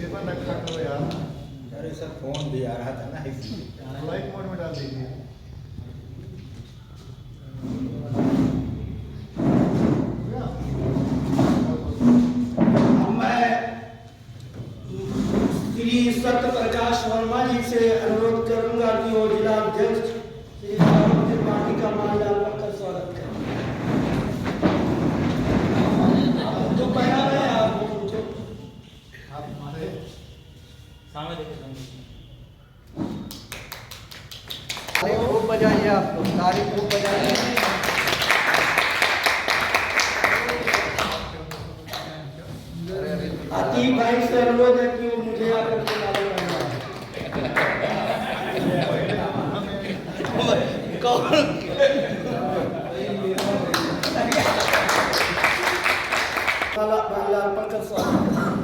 Paper रखा करो यार। अरे सर फोन भी आ रहा था ना इसलिए। फ्लाइट मोड में डाल दीजिए। मैं श्री सत्य प्रकाश वर्मा जी से अनुरोध करूंगा कि वो जिला अध्यक्ष श्री पार्टी का माल्यार्पण कर स्वागत करें। जो पहला है आप पूछो। आप हमारे सामने देखिए। खूब बजाइए, आप लोग तारीफ खूब बजाइए। अतीब भाई से अनुरोध है कि वो मुझे आकर के लागू करना माल्यार्पण कर स्वागत करें।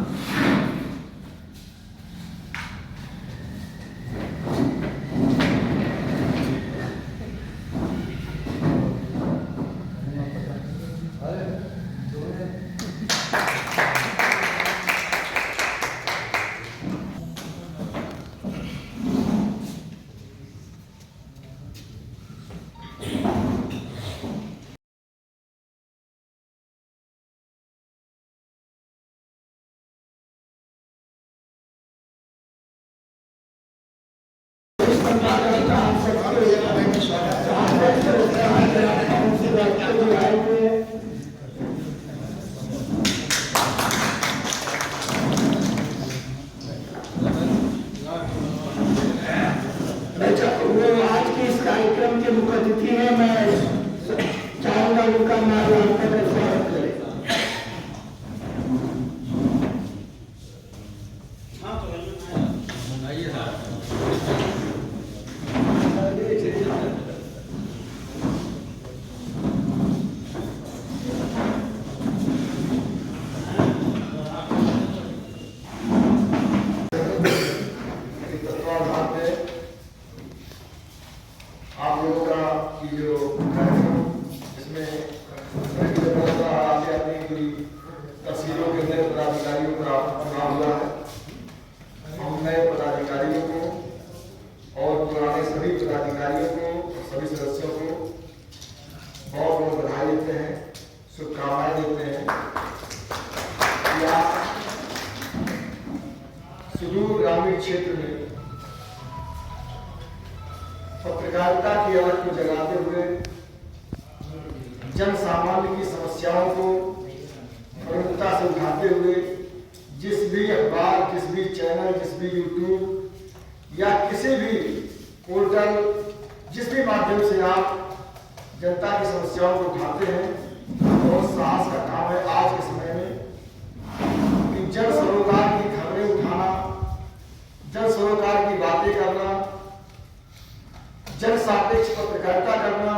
आज के इस कार्यक्रम के मुख्य अतिथि हैं। मैं चाहूंगा उनका माल्यार्पण कर स्वागत करें। आप लोगों का की जो कार्यक्रम इसमें अपनी तहसीलों के नए पदाधिकारियों का चुनाव हुआ है। हम नए पदाधिकारियों को और पुराने सभी पदाधिकारियों को, सभी सदस्यों को बहुत बहुत बधाई देते हैं, शुभकामनाएं देते हैं। या सुदूर ग्रामीण क्षेत्र में पत्रकारिता की आग को जगाते हुए जन सामान्य की समस्याओं को प्रमुखता से उठाते हुए जिस भी अखबार, जिस भी चैनल, जिस भी यूट्यूब या किसी भी पोर्टल, जिस भी माध्यम से आप जनता की समस्याओं को उठाते हैं, बहुत साहस का काम है आज के समय में कि जन सरोकार की खबरें उठाना, जन सरोकार की बातें करना, जन सापेक्ष पत्रकारिता करना,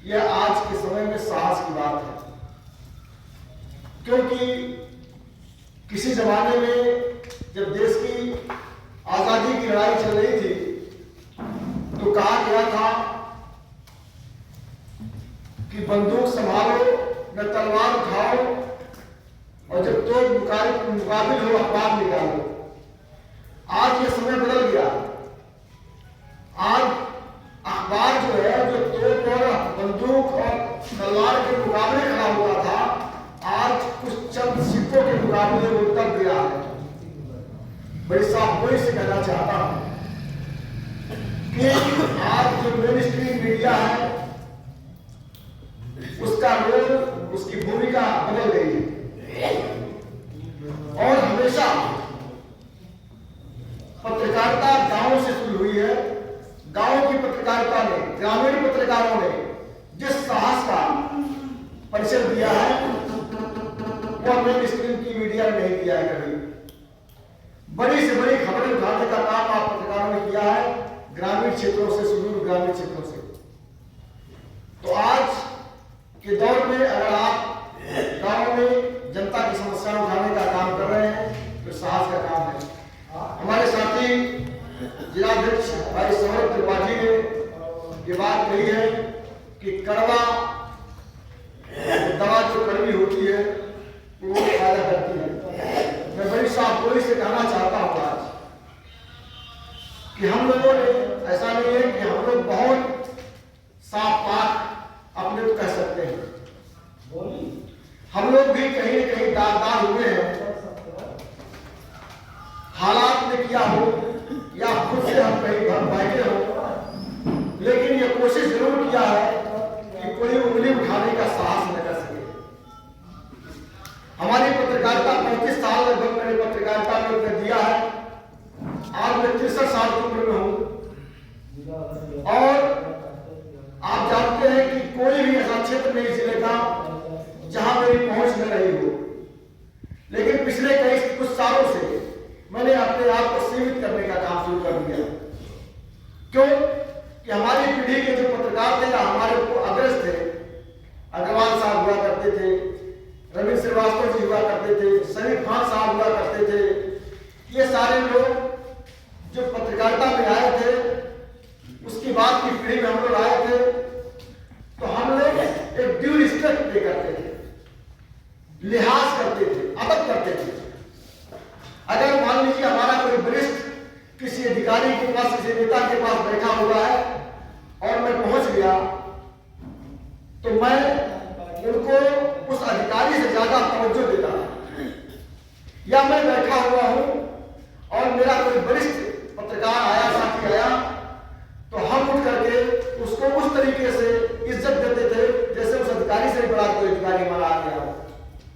यह आज के समय में साहस की बात है। क्योंकि किसी जमाने में जब देश की आजादी की लड़ाई चल रही थी तो कहा गया था कि बंदूक संभालो न तलवार उठाओ और जब तो मुकाबिल हो अखबार निकालो। आज ये समय बदल गया। आज अखबार जो है, जो तोप और बंदूक और तलवार के मुकाबले खड़ा हुआ था, आज कुछ चंद सिक्कों के मुकाबले वो तब गया है। बड़ी सावधानी से कहना चाहता हूं कि आज जो मेन स्ट्रीम मीडिया है उसका रोल, उसकी भूमिका बदल गई है। और हमेशा पत्रकारिता गांव से शुरू हुई है। गांव की पत्रकारिता ने, ग्रामीण पत्रकारों ने जिस साहस का परिचय दिया है वो मेन स्ट्रीम की मीडिया ने नहीं किया है कभी। बड़ी से बड़ी खबरें उठाने का काम आप पत्रकारों ने किया है, ग्रामीण क्षेत्रों से, सुदूर ग्रामीण क्षेत्रों से। तो आज के दौर में अगर आप गांव में जनता की समस्याएं उठाने का काम कर रहे हैं तो साहस का काम है। हमारे साथी जिलाध्यक्ष भाई सौरभ त्रिपाठी ने ये बात कही है कि कड़वा दवा जो कड़वी होती है वो फायदा करती है। मैं बड़ी इस आप गोली से कहना चाहता हूं आज कि हम लोगों ने, ऐसा नहीं है कि हम लोग बहुत साफ पाक अपने को कह सकते हैं, हम लोग भी कहीं न कहीं दागदार हुए हैं, हालात ने किया हो या खुद से हम कहीं घर बैठे हो, लेकिन ये कोशिश जरूर किया है कि कोई उंगली उठाने का साहस न कर सके। हमारी पत्रकारिता 35 साल लगभग मैंने पत्रकारिता में कर दिया है। आज मैं 63 साल की उम्र में हूं और आप जानते हैं कि कोई भी ऐसा क्षेत्र नहीं जिले का जहां मेरी पहुंच न रही हो, लेकिन पिछले कुछ सालों से मैंने अपने आप को सीमित करने का काम शुरू कर दिया। क्यों कि हमारी पीढ़ी के जो पत्रकार थे या हमारे अग्रज थे, अग्रवाल साहब हुआ करते थे, रविंद्र श्रीवास्तव जी हुआ करते थे, समीर खान साहब हुआ करते थे, ये सारे लोग जो पत्रकारिता में आए थे, उसके बाद की पीढ़ी में हम लोग आए थे, तो हम लोग एक ड्यू रिस्पेक्ट पे करते थे, लिहाज करते थे, अदब करते थे। अगर मान लीजिए हमारा कोई वरिष्ठ किसी अधिकारी के पास, किसी नेता के पास बैठा हुआ है और मैं पहुंच गया, तो मैं उनको उस अधिकारी से ज्यादा तवज्जो देता है। या मैं बैठा हुआ हूं और मेरा कोई वरिष्ठ पत्रकार आया, साथी आया, तो हम उठ करके उसको उस तरीके से इज्जत देते थे जैसे उस अधिकारी से बड़ा कोई अधिकारी हमारा आ गया हो,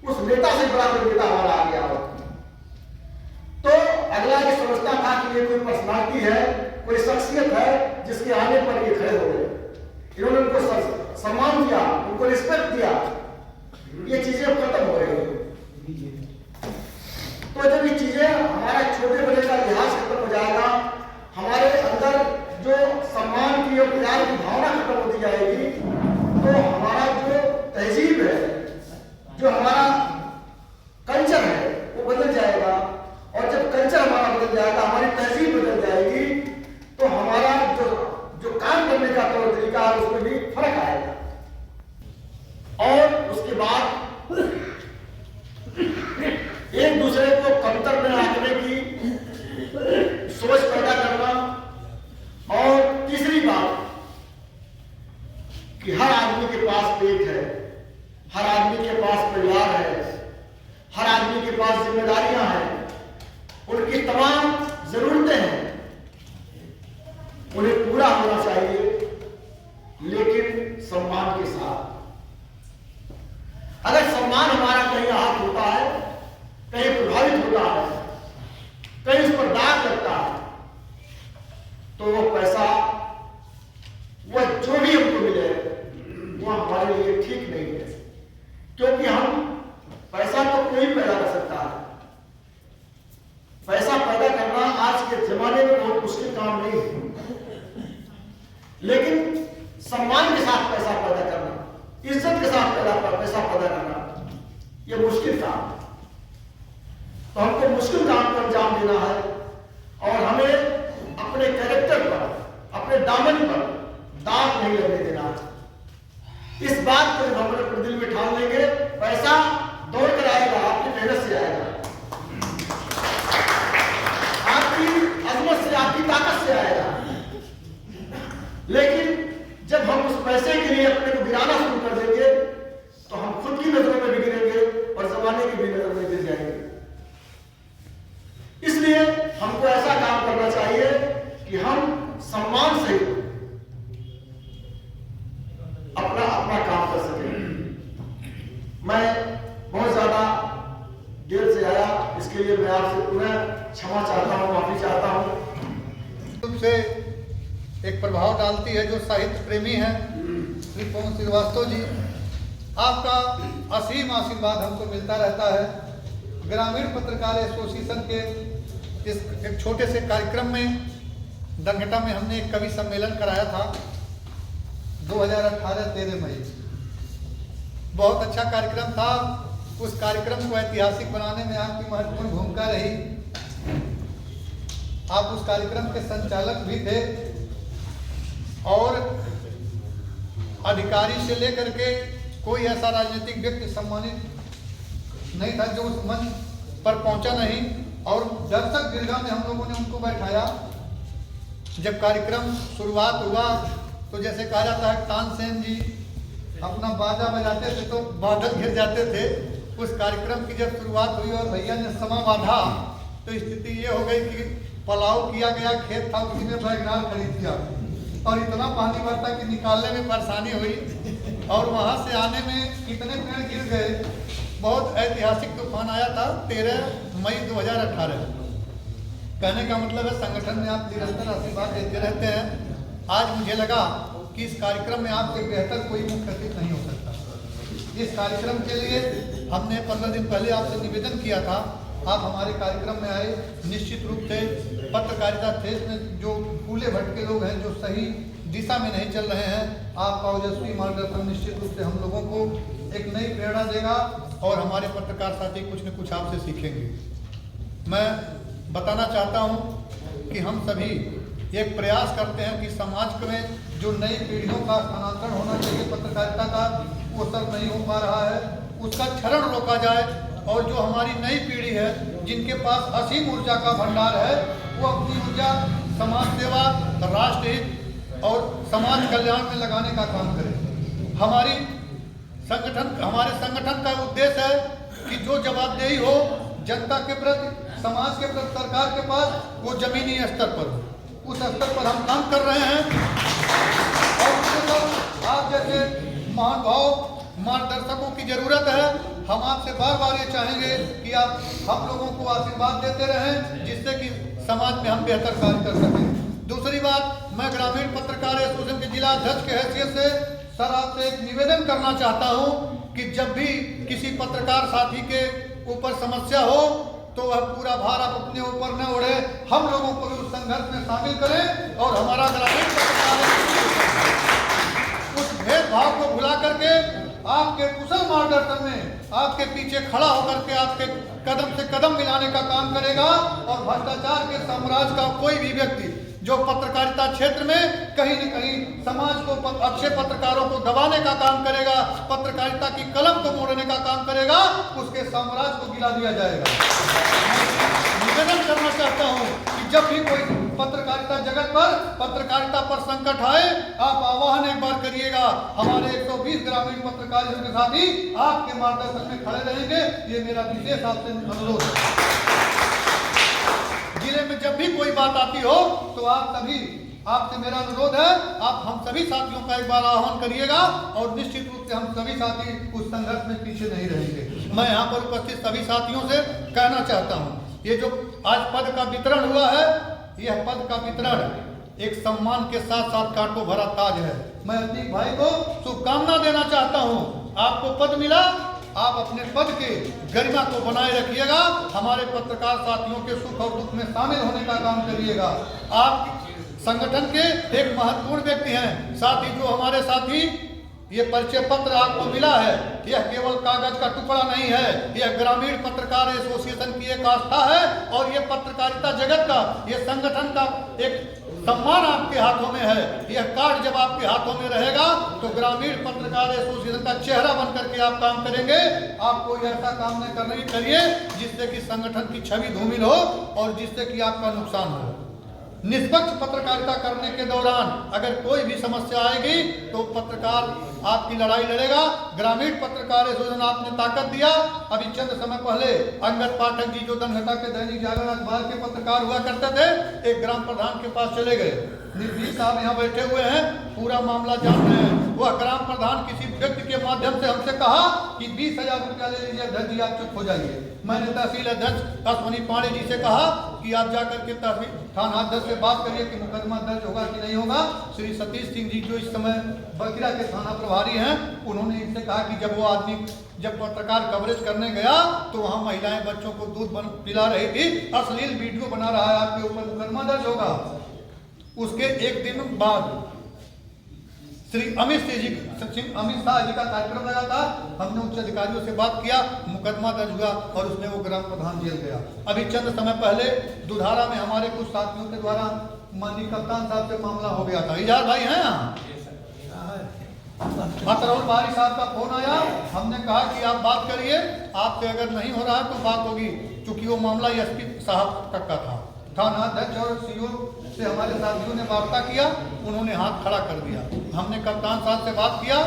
उस नेता से बड़ा कोई नेता हमारा आ गया हो। तो अगला ये समझता था कि ये कोई पर्सनालिटी है, कोई शख्सियत है जिसके आने पर ये खड़े हो गए, इन्होंने उनको सम्मान दिया, उनको रिस्पेक्ट दिया। ये चीजें खत्म हो रही हैं। तो जब ये चीजें, हमारा छोटे बड़े का लिहाज खत्म हो जाएगा, हमारे अंदर जो सम्मान की और प्यार की भावना खत्म होती जाएगी, तो हमारा जो तहजीब है, जो हमारा कल्चर है, वो बदल जाएगा। और जब कल्चर हमारा बदल जाएगा, हमारी तहजीब बदल जाएगी, तो हमारा जो काम करने का तौर तरीका है उसमें भी फर्क आएगा। और उसके बाद एक दूसरे को कमतर में आंकने की सोच पैदा करना। और तीसरी बात कि हर आदमी के पास पेट है, हर आदमी के पास परिवार है, हर आदमी के पास जिम्मेदारियां हैं, उनकी तमाम जरूरतें हैं, उन्हें पूरा होना चाहिए, लेकिन सम्मान के साथ। अगर सम्मान हमारा कहीं आहत होता है, कहीं प्रभावित होता है, कहीं उस पर दाग लगता है, तो वो पैसा, वह जो भी हमको मिले, वो हमारे लिए ठीक नहीं है। क्योंकि हम पैसा तो कोई पैदा कर सकता है, पैसा पैदा करना आज के जमाने में बहुत मुश्किल काम नहीं है, लेकिन सम्मान के साथ पैसा पैदा करना, इज्जत के साथ पैसा पैदा करना, यह मुश्किल काम है। तो हमको मुश्किल काम को अंजाम देना है और हमें अपने कैरेक्टर पर, अपने दामन पर दाग नहीं लगने देना है। इस बात को जब हम अपने दिल में ठान लेंगे, पैसा दौड़ कर आएगा, आपकी मेहनत से आएगा, आपकी अजमत से, आपकी ताकत से आएगा। लेकिन जब हम उस पैसे के लिए अपने को गिराना शुरू कर देंगे, तो हम खुद की नजरों में भी गिरेंगे और जमाने की भी नजर में गिर जाएंगे। इसलिए हमको ऐसा काम करना चाहिए कि हम सम्मान से अपना काम कर सकें। मैं बहुत ज्यादा देर से आया, इसके लिए मैं आपसे पुनः क्षमा चाहता हूं, माफी चाहता हूं। तुमसे एक प्रभाव डालती है जो साहित्य प्रेमी हैं श्री पवन श्रीवास्तव जी, आपका असीम आशीर्वाद हमको मिलता रहता है। ग्रामीण पत्रकार एसोसिएशन के इस एक छोटे से कार्यक्रम में दंगटा में हमने एक कवि सम्मेलन कराया था 2018 13 मई। बहुत अच्छा कार्यक्रम था। उस कार्यक्रम को ऐतिहासिक बनाने में आपकी महत्वपूर्ण भूमिका रही। आप उस कार्यक्रम के संचालक भी थे और अधिकारी से लेकर के कोई ऐसा राजनीतिक व्यक्ति सम्मानित नहीं था जो उस मंच पर पहुंचा नहीं। और दर्शक दीर्घा में हम लोगों ने उनको बैठाया। जब कार्यक्रम शुरुआत हुआ तो जैसे कहा जाता है तानसेन जी अपना बाजा बजाते थे तो बादल घिर जाते थे। उस कार्यक्रम की जब शुरुआत हुई और भैया ने समा बांधा तो स्थिति ये हो गई कि पलाव किया गया, खेत था उसी में बैगनार खरीद दिया और इतना पानी भरता कि निकालने में परेशानी हुई और वहाँ से आने में कितने पेड़ गिर गए। बहुत ऐतिहासिक तूफान आया था 13 मई 2018। कहने का मतलब है संगठन में आप निरंतर आशीर्वाद देते रहते हैं। आज मुझे लगा कि इस कार्यक्रम में आपसे बेहतर कोई मुख्य अतिथि नहीं हो सकता। इस कार्यक्रम के लिए हमने 15 दिन पहले आपसे निवेदन किया था, आप हमारे कार्यक्रम में आए। निश्चित रूप से पत्रकारिता क्षेत्र में जो फूले भटके लोग हैं, जो सही दिशा में नहीं चल रहे हैं, आपका ओजस्वी मार्गदर्शन निश्चित रूप से हम लोगों को एक नई प्रेरणा देगा और हमारे पत्रकार साथी कुछ न कुछ आपसे सीखेंगे। मैं बताना चाहता हूं कि हम सभी एक प्रयास करते हैं कि समाज में जो नई पीढ़ियों का स्थानांतरण होना चाहिए पत्रकारिता का, वो सब नहीं हो पा रहा है, उसका क्षरण रोका जाए और जो हमारी नई पीढ़ी है जिनके पास असीम ऊर्जा का भंडार है, वो अपनी ऊर्जा समाज सेवा, राष्ट्र हित और समाज कल्याण में लगाने का काम करें। हमारे संगठन का उद्देश्य है कि जो जवाबदेही हो जनता के प्रति, समाज के प्रति, सरकार के पास, वो जमीनी स्तर पर हो। उस स्तर पर हम काम कर रहे हैं और उसके साथ आप जैसे महानुभाव मार्गदर्शकों की जरूरत है। हम आपसे बार बार ये चाहेंगे कि आप हम लोगों को आशीर्वाद देते रहें जिससे कि समाज में हम बेहतर कार्य कर सकें। दूसरी बात, मैं ग्रामीण पत्रकार एसोसिएशन के जिला अध्यक्ष के हैसियत से सर आपसे एक निवेदन करना चाहता हूं कि जब भी किसी पत्रकार साथी के ऊपर समस्या हो तो वह पूरा भार आप अपने ऊपर न ओढ़े, हम लोगों को भी उस संघर्ष में शामिल करें और हमारा ग्रामीण पत्रकार उस भेदभाव को भुला करके आपके कुशल मार्गदर्शन में आपके पीछे खड़ा होकर के आपके कदम से कदम मिलाने का काम करेगा और भ्रष्टाचार के साम्राज्य का कोई भी व्यक्ति जो पत्रकारिता क्षेत्र में कहीं न कहीं समाज को, अच्छे पत्रकारों को दबाने का काम करेगा, पत्रकारिता की कलम को मोड़ने का काम करेगा, उसके साम्राज्य को गिरा दिया जाएगा। निवेदन करना चाहता हूं कि जब भी कोई पत्रकारिता जगत पर, पत्रकारिता पर संकट आए, आप आह्वान एक बार करिएगा। हमारे 120 ग्रामीण पत्रकार के साथ ही आपके मार्गदर्शन में खड़े रहेंगे, ये मेरा विशेष आपसे अनुरोध है। जिले में जब भी कोई बात आती हो तो आप सभी, आपसे मेरा अनुरोध है, आप हम सभी साथियों का एक बार आह्वान करिएगा और निश्चित रूप से हम सभी साथी उस संघर्ष में पीछे नहीं रहेंगे। मैं यहाँ पर उपस्थित सभी साथियों से कहना चाहता हूँ, ये जो आज पद का वितरण हुआ है, यह पद का वितरण एक सम्मान के साथ साथ कांटों भरा ताज है। मैं अतीक भाई को शुभकामना देना चाहता हूँ। आपको पद मिला, आप अपने पद के गरिमा को बनाए रखिएगा, हमारे पत्रकार साथियों के सुख और दुख में शामिल होने का काम करिएगा। आप संगठन के एक महत्वपूर्ण व्यक्ति हैं। साथ ही जो हमारे साथी ये परिचय पत्र आपको मिला है, यह केवल कागज का टुकड़ा नहीं है, यह ग्रामीण पत्रकार एसोसिएशन की एक आस्था है और यह पत्रकारिता जगत का, यह संगठन का एक सम्मान आपके हाथों में है। यह कार्ड जब आपके हाथों में रहेगा तो ग्रामीण पत्रकार एसोसिएशन का चेहरा बन करके आप काम करेंगे। आप कोई ऐसा काम नहीं करने करिए जिससे कि संगठन की छवि धूमिल हो और जिससे कि आपका नुकसान हो। निष्पक्ष पत्रकारिता करने के दौरान अगर कोई भी समस्या आएगी तो पत्रकार आपकी लड़ाई लड़ेगा। ग्रामीण पत्रकार एसोसिएशन आपने ताकत दिया। अभी चंद समय पहले अंगद पाठक जी जो दनघटा के दैनिक जागरण अखबार के पत्रकार हुआ करते थे, एक ग्राम प्रधान के पास चले गए। निर्भीक साहब यहाँ बैठे हुए हैं, पूरा मामला जान रहे हैं। वह ग्राम प्रधान किसी व्यक्ति के माध्यम से हमसे कहा कि 20,000 रुपया ले लीजिए अध्यक्ष जी, आप चुप हो जाइए। मैंने तहसील अध्यक्ष अश्वनी पांडे जी से कहा कि आप जाकर के तहसील थानाध्यक्ष से बात करिए कि मुकदमा दर्ज होगा कि नहीं होगा। श्री सतीश सिंह जी जो इस समय बखिरा के थाना प्रभारी हैं, उन्होंने इनसे कहा कि जब वो आदमी जब पत्रकार कवरेज करने गया तो वहाँ महिलाएं बच्चों को दूध पिला रही थी, अश्लील वीडियो बना रहा है, आपके ऊपर मुकदमा दर्ज होगा। उसके एक दिन बाद श्री अमित शाह जी का कार्यक्रम लगा था, हमने उच्च अधिकारियों से बात किया, मुकदमा दर्ज हुआ और उसमें वो ग्राम प्रधान जेल गया। अभी चंद समय पहले दुधारा में हमारे कुछ साथियों के द्वारा माननीय कप्तान साहब से मामला हो गया था। इजाज भाई हैं यहाँ? अतरौल बारी साहब का फोन आया, हमने कहा कि आप बात करिए, आपसे अगर नहीं हो रहा है तो बात होगी। चूंकि वो मामला एसपी साहब तक का था। थाना अध्यक्ष और सीओ से हमारे साथियों ने वार्ता किया, उन्होंने हाथ खड़ा कर दिया। हमने कप्तान साहब से बात किया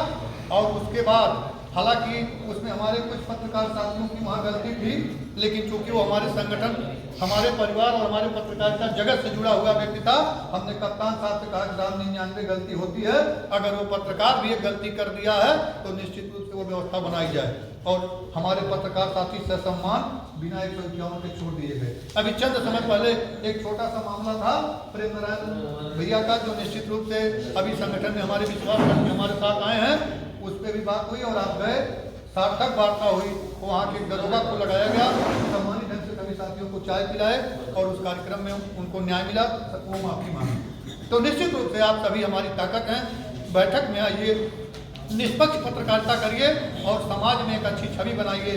और उसके बाद हालांकि उसमें हमारे कुछ पत्रकार साथियों की वहाँ गलती थी, लेकिन चूंकि वो हमारे संगठन, हमारे परिवार और हमारे पत्रकारिता जगत से जुड़ा हुआ व्यक्ति था, हमने कप्तान साहब से कहा कि साहब 99 गलती होती है, अगर वो पत्रकार भी एक गलती कर दिया है तो निश्चित रूप से वो व्यवस्था बनाई जाए और हमारे पत्रकार साथी ससम्मान बिना 151 के छोड़ दिए गए। अभी चंद समय पहले एक छोटा सा मामला था प्रेम नारायण भैया का, जो निश्चित रूप से अभी संगठन में हमारे विश्वास करके हमारे साथ आए हैं, उस पर भी बात हुई और आप गए, सार्थक वार्ता हुई, वहाँ के दरोगा को लगाया गया, सम्मानित ढंग से सभी साथियों को चाय पिलाए और उस कार्यक्रम में उनको न्याय मिला, वो माफी मांगी। तो निश्चित रूप से आप सभी हमारी ताकत हैं, बैठक में आइए, निष्पक्ष पत्रकारिता करिए और समाज में एक अच्छी छवि बनाइए।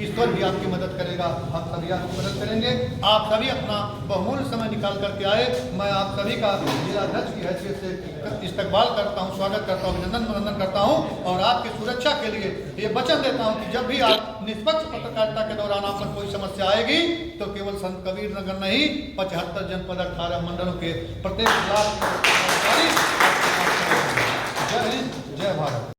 ईश्वर भी आपकी मदद करेगा, हम सभी आपकी मदद करेंगे। आप सभी अपना बहुमूल्य समय निकाल करके आए, मैं आप सभी का जिलाध्यक्ष की हैसियत से इस्तकबाल करता हूं, स्वागत करता हूं, अभिनंदन करता हूं और आपकी सुरक्षा के लिए ये वचन देता हूं कि जब भी आप निष्पक्ष पत्रकारिता के दौरान आप पर कोई समस्या आएगी तो केवल संत कबीर नगर नहीं, 75 जनपद 18 मंडलों के प्रत्येक जिला जय हिंद, जय भारत।